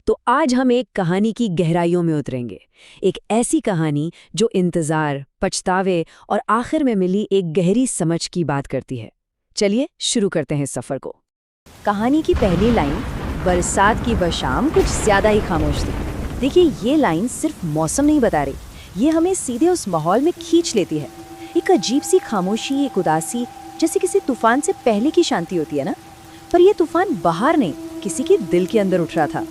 तो आज हम एक कहानी की गहराइयों में उतरेंगे। एक ऐसी कहानी जो इंतजार, पछतावे और आखिर में मिली एक गहरी समझ की बात करती है। चलिए शुरू करते हैं इस सफर को। कहानी की पहली लाइन, बरसात की वह शाम कुछ ज्यादा ही खामोश थी। देखिए, ये लाइन सिर्फ मौसम नहीं बता रही, ये हमें सीधे उस माहौल में खींच लेती है। एक अजीब सी खामोशी, एक उदासी, जैसे किसी तूफान से पहले की शांति होती है ना। पर यह तूफान बाहर नहीं, किसी के दिल के अंदर उठ रहा था।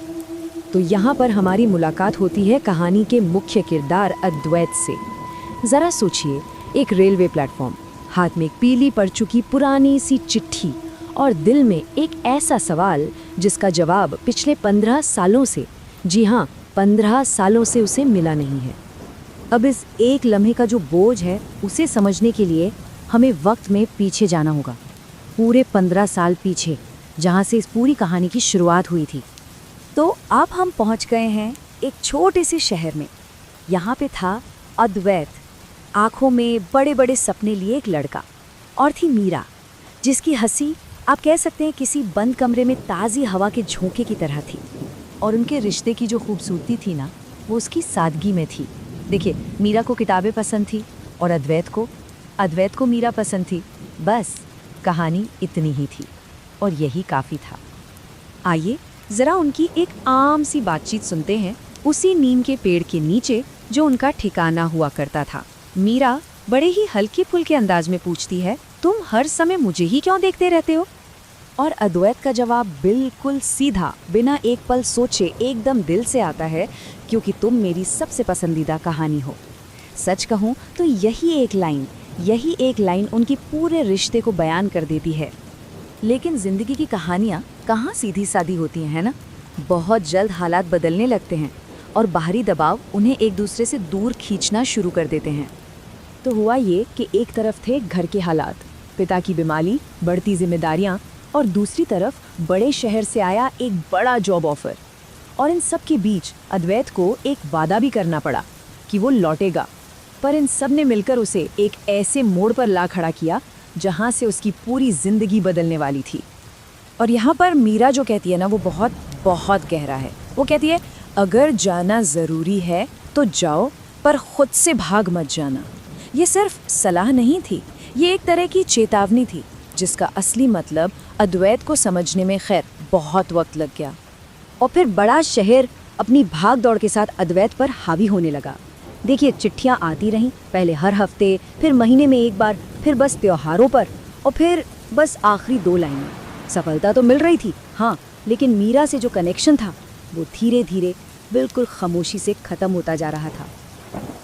तो यहाँ पर हमारी मुलाकात होती है कहानी के मुख्य किरदार अद्वैत से। जरा सोचिए, एक रेलवे प्लेटफॉर्म, हाथ में एक पीली पड़ चुकी पुरानी सी चिट्ठी और दिल में एक ऐसा सवाल जिसका जवाब पिछले 15 सालों से, जी हाँ 15 सालों से उसे मिला नहीं है। अब इस एक लम्हे का जो बोझ है, उसे समझने के लिए हमें वक्त में पीछे जाना होगा, पूरे 15 साल पीछे, जहाँ से इस पूरी कहानी की शुरुआत हुई थी। तो अब हम पहुँच गए हैं एक छोटे से शहर में। यहाँ पे था अद्वैत, आँखों में बड़े बड़े सपने लिए एक लड़का, और थी मीरा, जिसकी हंसी आप कह सकते हैं किसी बंद कमरे में ताज़ी हवा के झोंके की तरह थी। और उनके रिश्ते की जो खूबसूरती थी ना, वो उसकी सादगी में थी। देखिए, मीरा को किताबें पसंद थी और अद्वैत को मीरा पसंद थी। बस कहानी इतनी ही थी और यही काफ़ी था। आइए ज़रा उनकी एक आम सी बातचीत सुनते हैं, उसी नीम के पेड़ के नीचे जो उनका ठिकाना हुआ करता था। मीरा बड़े ही हल्के फुल्के अंदाज में पूछती है, तुम हर समय मुझे ही क्यों देखते रहते हो? और अद्वैत का जवाब बिल्कुल सीधा, बिना एक पल सोचे, एकदम दिल से आता है, क्योंकि तुम मेरी सबसे पसंदीदा कहानी हो। सच कहूँ तो यही एक लाइन उनकी पूरे रिश्ते को बयान कर देती है। लेकिन ज़िंदगी की कहानियाँ कहाँ सीधी सादी होती हैं, है ना? बहुत जल्द हालात बदलने लगते हैं और बाहरी दबाव उन्हें एक दूसरे से दूर खींचना शुरू कर देते हैं। तो हुआ ये कि एक तरफ थे घर के हालात, पिता की बीमारी, बढ़ती जिम्मेदारियाँ, और दूसरी तरफ बड़े शहर से आया एक बड़ा जॉब ऑफर। और इन सब के बीच अद्वैत को एक वादा भी करना पड़ा कि वो लौटेगा। पर इन सब ने मिलकर उसे एक ऐसे मोड़ पर ला खड़ा किया जहाँ से उसकी पूरी ज़िंदगी बदलने वाली थी। और यहाँ पर मीरा जो कहती है ना, वो बहुत बहुत गहरा है। वो कहती है, अगर जाना ज़रूरी है तो जाओ, पर खुद से भाग मत जाना। ये सिर्फ सलाह नहीं थी, ये एक तरह की चेतावनी थी, जिसका असली मतलब अद्वैत को समझने में खैर बहुत वक्त लग गया। और फिर बड़ा शहर अपनी भाग दौड़ के साथ अद्वैत पर हावी होने लगा। देखिए, चिट्ठियाँ आती रहीं, पहले हर हफ्ते, फिर महीने में एक बार, फिर बस त्योहारों पर, और फिर बस आखिरी 2 लाइनें। सफलता तो मिल रही थी, हाँ, लेकिन मीरा से जो कनेक्शन था वो धीरे धीरे बिल्कुल खामोशी से ख़त्म होता जा रहा था।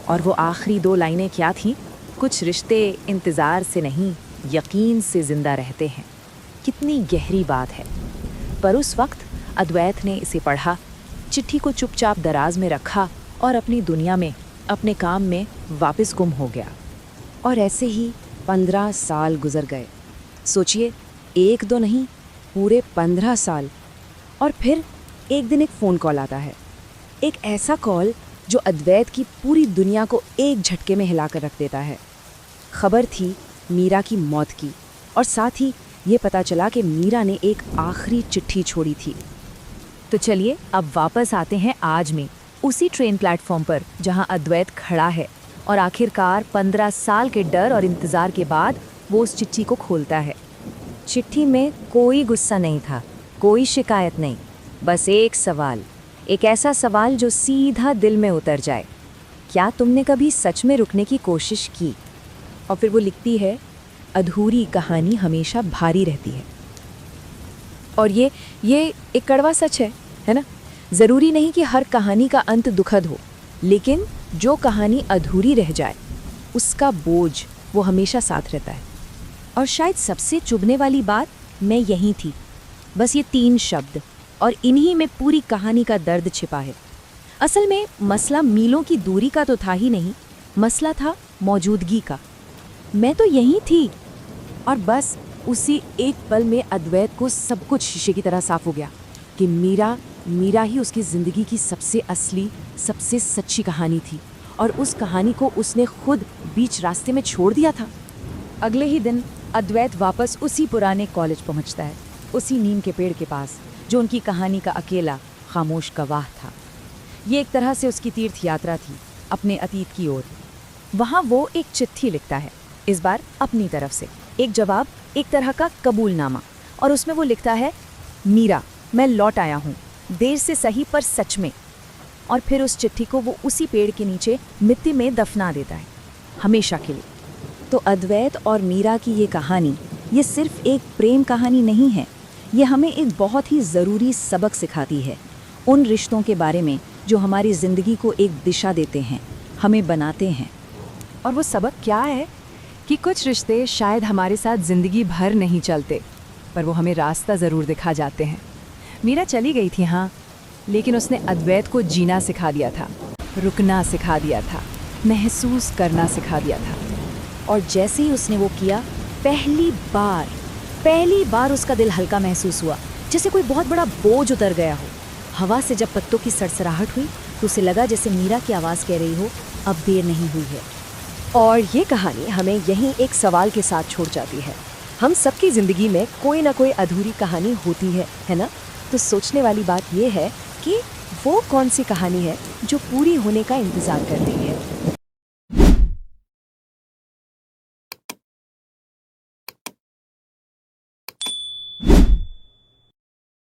और वो आखिरी 2 लाइनें क्या थीं? कुछ रिश्ते इंतज़ार से नहीं, यकीन से ज़िंदा रहते हैं। कितनी गहरी बात है। पर उस वक्त अद्वैत ने इसे पढ़ा, चिट्ठी को चुपचाप दराज में रखा और अपनी दुनिया में, अपने काम में वापस गुम हो गया। और ऐसे ही 15 साल गुजर गए। सोचिए, 1-2 नहीं, पूरे 15 साल। और फिर एक दिन एक फ़ोन कॉल आता है, एक ऐसा कॉल जो अद्वैत की पूरी दुनिया को एक झटके में हिला कर रख देता है। खबर थी मीरा की मौत की, और साथ ही ये पता चला कि मीरा ने एक आखिरी चिट्ठी छोड़ी थी। तो चलिए अब वापस आते हैं आज में, उसी ट्रेन प्लेटफॉर्म पर जहां अद्वैत खड़ा है, और आखिरकार 15 साल के डर और इंतज़ार के बाद वो उस चिट्ठी को खोलता है। चिट्ठी में कोई गुस्सा नहीं था, कोई शिकायत नहीं, बस एक सवाल, एक ऐसा सवाल जो सीधा दिल में उतर जाए, क्या तुमने कभी सच में रुकने की कोशिश की? और फिर वो लिखती है, अधूरी कहानी हमेशा भारी रहती है। और ये एक कड़वा सच है ना? ज़रूरी नहीं कि हर कहानी का अंत दुखद हो, लेकिन जो कहानी अधूरी रह जाए, उसका बोझ वो हमेशा साथ रहता है। और शायद सबसे चुभने वाली बात मैं यही थी, बस ये 3 शब्द, और इन्हीं में पूरी कहानी का दर्द छिपा है। असल में मसला मीलों की दूरी का तो था ही नहीं, मसला था मौजूदगी का। मैं तो यहीं थी, और बस उसी एक पल में अद्वैत को सब कुछ शीशे की तरह साफ हो गया कि मीरा ही उसकी ज़िंदगी की सबसे असली, सबसे सच्ची कहानी थी, और उस कहानी को उसने खुद बीच रास्ते में छोड़ दिया था। अगले ही दिन अद्वैत वापस उसी पुराने कॉलेज पहुंचता है, उसी नीम के पेड़ के पास, जो उनकी कहानी का अकेला खामोश गवाह था। ये एक तरह से उसकी तीर्थ यात्रा थी, अपने अतीत की ओर। वहाँ वो एक चिट्ठी लिखता है, इस बार अपनी तरफ से, एक जवाब, एक तरह का कबूलनामा। और उसमें वो लिखता है, मीरा, मैं लौट आया हूँ, देर से सही पर सच में। और फिर उस चिट्ठी को वो उसी पेड़ के नीचे मिट्टी में दफना देता है, हमेशा के लिए। तो अद्वैत और मीरा की ये कहानी, ये सिर्फ एक प्रेम कहानी नहीं है, ये हमें एक बहुत ही ज़रूरी सबक सिखाती है, उन रिश्तों के बारे में जो हमारी ज़िंदगी को एक दिशा देते हैं, हमें बनाते हैं। और वो सबक क्या है कि कुछ रिश्ते शायद हमारे साथ ज़िंदगी भर नहीं चलते, पर वो हमें रास्ता ज़रूर दिखा जाते हैं। मीरा चली गई थी हाँ, लेकिन उसने अद्वैत को जीना सिखा दिया था, रुकना सिखा दिया था, महसूस करना सिखा दिया था। और जैसे ही उसने वो किया, पहली बार उसका दिल हल्का महसूस हुआ, जैसे कोई बहुत बड़ा बोझ उतर गया हो। हवा से जब पत्तों की सरसराहट हुई तो उसे लगा जैसे मीरा की आवाज़ कह रही हो, अब देर नहीं हुई है। और ये कहानी हमें यहीं एक सवाल के साथ छोड़ जाती है। हम सबकी ज़िंदगी में कोई ना कोई अधूरी कहानी होती है ना? तो सोचने वाली बात ये है कि वो कौन सी कहानी है जो पूरी होने का इंतज़ार कर रही है।